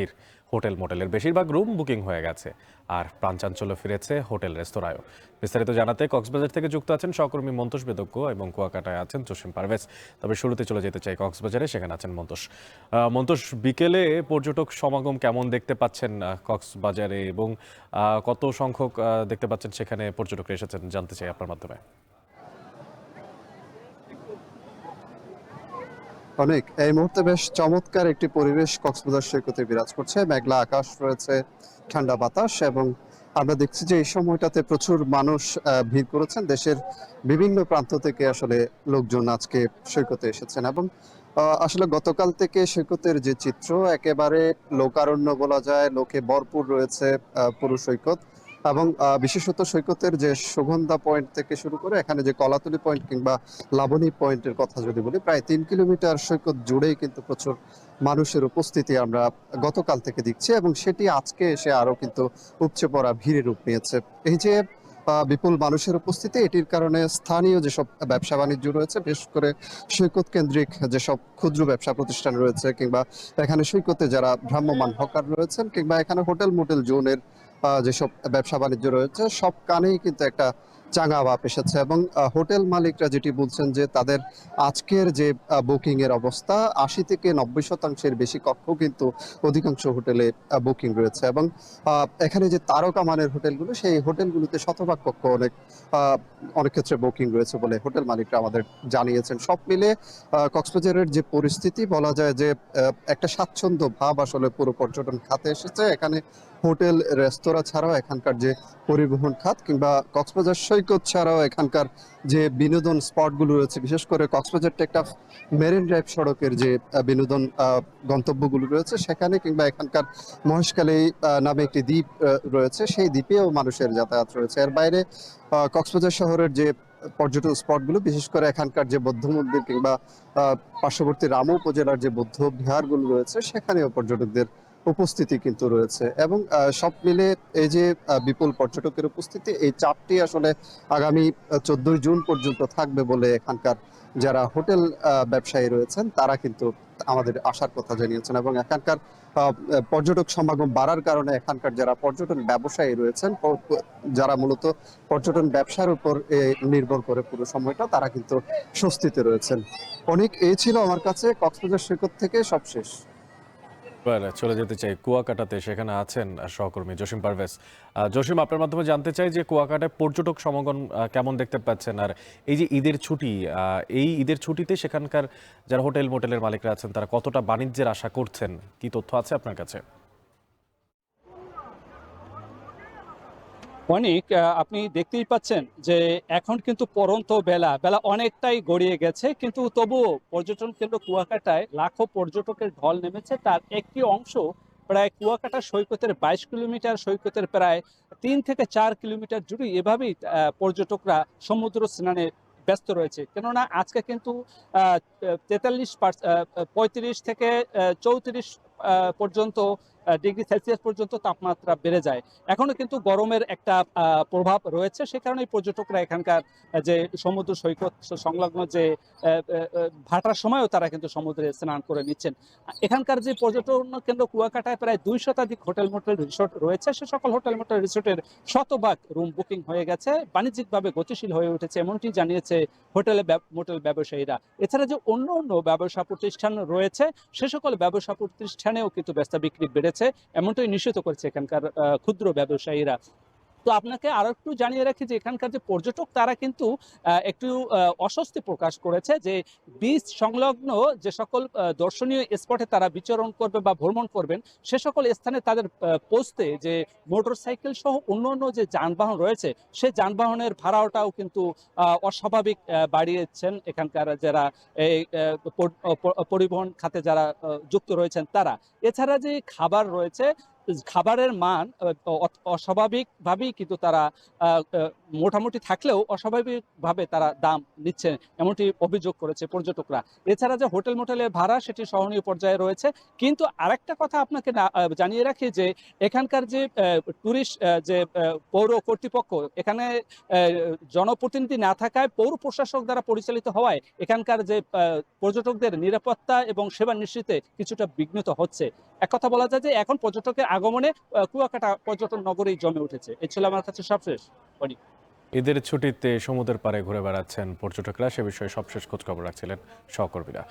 ভিড় হোটেল মোটেলের, বেশিরভাগ room booking হয়ে গেছে আর প্রাণচাঞ্চল্য ফিরেছে হোটেল রেস্তোরাঁয়ও। বিস্তারিত জানাতে কক্সবাজার থেকে যুক্ত আছেন সহকর্মী মন্তোষ বেদজ্ঞ এবং কুয়াকাটায় আছেন জসিম পারভেজ। তবে শুরুতে চলে যেতে চাই কক্সবাজারে, সেখানে আছেন মন্তোষ। মন্তোষ, বিকেলে পর্যটক সমাগম কেমন দেখতে পাচ্ছেন কক্সবাজারে, এবং কত সংখ্যক দেখতে পাচ্ছেন সেখানে পর্যটকরা এসেছেন, জানতে চাই আপনার মাধ্যমে। অনেক এই মুহূর্তে বেশ চমৎকার একটি পরিবেশ কক্সবাজার সৈকতে বিরাজ করছে। মেঘলা আকাশ রয়েছে, ঠান্ডা বাতাস, এবং আমরা দেখছি যে এই সময়টাতে প্রচুর মানুষ ভিড় করেছেন। দেশের বিভিন্ন প্রান্ত থেকে আসলে লোকজন আজকে সৈকতে এসেছেন, এবং আসলে গতকাল থেকে সৈকতের যে চিত্র, একেবারে লোকারণ্য বলা যায়, লোকে ভরপুর রয়েছে পুরো সৈকত। এবং বিশেষত সৈকতের যে সুগন্ধা পয়েন্ট থেকে শুরু করে এখানে যে কলাতলি পয়েন্ট কিংবা লাবণী পয়েন্টের কথা যদি বলি, প্রায় ৩ কিলোমিটার সৈকত জুড়েই কিন্তু প্রচুর মানুষের উপস্থিতি আমরা গতকাল থেকে দেখছি, এবং সেটি আজকে এসে আরো কিন্তু উপচে পড়া ভিড়ে রূপ নিয়েছে। এই যে বিপুল মানুষের উপস্থিতি, এটির কারণে স্থানীয় যেসব ব্যবসা বাণিজ্য রয়েছে, বিশেষ করে সৈকত কেন্দ্রিক যেসব ক্ষুদ্র ব্যবসা প্রতিষ্ঠান রয়েছে, কিংবা এখানে সৈকতে যারা ভ্রাম্যমান হকার রয়েছেন, কিংবা এখানে হোটেল মোটেল জোনের যেসব ব্যবসা বাণিজ্য রয়েছে, সব কানেই কিন্তু একটা চাঙা ভাব এসেছে। এবং হোটেল মালিকরা যেটি বলছেন যে তাদের আজকের যে বুকিং এর অবস্থা, ৮০ থেকে ৯০% বেশি কক্ষ কিন্তু অধিকাংশ হোটেলে বুকিং রয়েছে। এবং এখানে যে তারকা মানের হোটেলগুলো, সেই হোটেলগুলোতে শতভাগ কক্ষ অনেক ক্ষেত্রে বুকিং রয়েছে বলে হোটেল মালিকরা আমাদের জানিয়েছেন। সব মিলে কক্সবাজারের যে পরিস্থিতি, বলা যায় যে একটা স্বাচ্ছন্দ্য ভাব আসলে পুরো পর্যটন খাতে এসেছে। এখানে হোটেল রেস্তোরাঁ ছাড়াও এখানকার যে পরিবহন খাত, কিংবা কক্সবাজার সৈকত ছাড়াও এখানকার যে বিনোদন স্পটগুলো রয়েছে, বিশেষ করে কক্সবাজার টেকনাফ মেরিন ড্রাইভ সড়কের যে বিনোদন গন্তব্যগুলো রয়েছে সেখানে, কিংবা এখানকার মহেশখালী নামে একটি দ্বীপ রয়েছে, সেই দ্বীপেও মানুষের যাতায়াত রয়েছে। এর বাইরে কক্সবাজার শহরের যে পর্যটন স্পটগুলো, বিশেষ করে এখানকার যে বৌদ্ধ মন্দির, কিংবা পার্শ্ববর্তী রামু উপজেলার যে বৌদ্ধ বিহারগুলো রয়েছে, সেখানেও পর্যটকদের উপস্থিতি কিন্তু রয়েছে। এবং সব মিলে এই যে বিপুল পর্যটকের উপস্থিতি, এই চাপটি আসলে আগামী 14 জুন পর্যন্ত থাকবে বলে এখানকার যারা হোটেল ব্যবসায়ী রয়েছেন তারা কিন্তু আমাদের আশার কথা জানিয়েছেন। এবং এখানকার পর্যটক সমাগম বাড়ার কারণে এখানকার যারা পর্যটন ব্যবসায়ী রয়েছেন, যারা মূলত পর্যটন ব্যবসার উপর নির্ভর করে পুরো সময়টা, তারা কিন্তু স্বস্তিতে রয়েছেন। অনেক এই ছিল আমার কাছে কক্সবাজার সৈকত থেকে সবশেষ। এবার চলে যেতে চাই কুয়াকাটাতে, সেখানে আছেন সহকর্মী জসিম পারভেজ। জসিম, আপনার মাধ্যমে জানতে চাই যে কুয়াকাটায় পর্যটক সমাগম কেমন দেখতে পাচ্ছেন, আর এই যে ঈদের ছুটি, এই ঈদের ছুটিতে সেখানকার যারা হোটেল মোটেলের মালিকরা আছেন তারা কতটা বাণিজ্যের আশা করছেন, কি তথ্য আছে আপনার কাছে? অনেক আপনি দেখতেই পাচ্ছেন যে এখন কিন্তু পড়ন্ত বেলা বেলা অনেকটাই গড়িয়ে গেছে, কিন্তু তবুও পর্যটন কেন্দ্র কুয়াকাটায় লাখো পর্যটকের ঢল নেমেছে। তার একটি অংশ প্রায় কুয়াকাটা সৈকতের 22 কিলোমিটার, সৈকতের প্রায় 3 থেকে 4 কিলোমিটার জুড়ে এভাবেই পর্যটকরা সমুদ্র স্নানে ব্যস্ত রয়েছে। কেননা আজকে কিন্তু 35 থেকে 34 পর্যন্ত ডিগ্রি সেলসিয়াস পর্যন্ত তাপমাত্রা বেড়ে যায়। এখনো কিন্তু গরমের একটা প্রভাব রয়েছে, সে কারণে পর্যটকরা এখানকার যে সমুদ্র সৈকত সংলগ্ন যে ভাটার সময়ও তারা কিন্তু সমুদ্রে স্নান করে নিচ্ছেন। এখানকার যে পর্যটন কেন্দ্র কুয়াকাটায় প্রায় 200 হোটেল মোটেল রিসোর্ট রয়েছে, সে সকল হোটেল মোটেল রিসোর্টের শতভাগ রুম বুকিং হয়ে গেছে, বাণিজ্যিকভাবে গতিশীল হয়ে উঠেছে, এমনটি জানিয়েছে হোটেল মোটেল ব্যবসায়ীরা। এছাড়া যে অন্য অন্য ব্যবসা প্রতিষ্ঠান রয়েছে, সে সকল ব্যবসা প্রতিষ্ঠানেও কিন্তু বেচা বিক্রি বেড়েছে, এমনটাই নিশ্চিত করছে এখানকার ক্ষুদ্র ব্যবসায়ীরা। তো আপনাকে আরো একটু জানিয়ে রাখি যে এখানকার যে পর্যটক তারা কিন্তু একটু অস্বস্তি প্রকাশ করেছে যে বিচ সংলগ্ন যে সকল দর্শনীয় স্পটে তারা বিচরণ করবে বা ভ্রমণ করবেন, সে সকল স্থানে তাদের পৌঁছতে যে মোটরসাইকেল সহ অন্যান্য যে যানবাহন রয়েছে, সে যানবাহনের ভাড়াটাও কিন্তু অস্বাভাবিক বাড়িয়েছেন এখানকার যারা এই পরিবহন খাতে যারা যুক্ত রয়েছেন তারা। এছাড়া যে খাবার রয়েছে, খাবারের মান অস্বাভাবিকভাবেই কিন্তু তারা মোটামুটি থাকলেও অস্বাভাবিকভাবে তারা দাম নিচ্ছে, এমনটি অভিযোগ করেছে পর্যটকরা। এছাড়া যে হোটেল মোটেলের ভাড়া, সেটি সহনীয় পর্যায়ে রয়েছে। কিন্তু আরেকটা কথা আপনাকে জানিয়ে রাখি যে এখানকার যে টুরিস্ট যে পৌর কর্তৃপক্ষ, এখানে জনপ্রতিনিধি না থাকায় পৌর প্রশাসক দ্বারা পরিচালিত হওয়ায় এখানকার যে পর্যটকদের নিরাপত্তা এবং সেবা নিশ্চিতে কিছুটা বিঘ্নিত হচ্ছে। এক কথা বলা যায় যে এখন পর্যটকের আগমনে কুয়াকাটা পর্যটন নগরী জমে উঠেছে। এই ছিল আমার কাছে সবশেষ। অনেক ঈদের ছুটিতে সমুদ্রের পাড়ে ঘুরে বেড়াচ্ছেন পর্যটকরা, সে বিষয়ে সবশেষ খোঁজখবর রাখছিলেন সহকর্মীরা।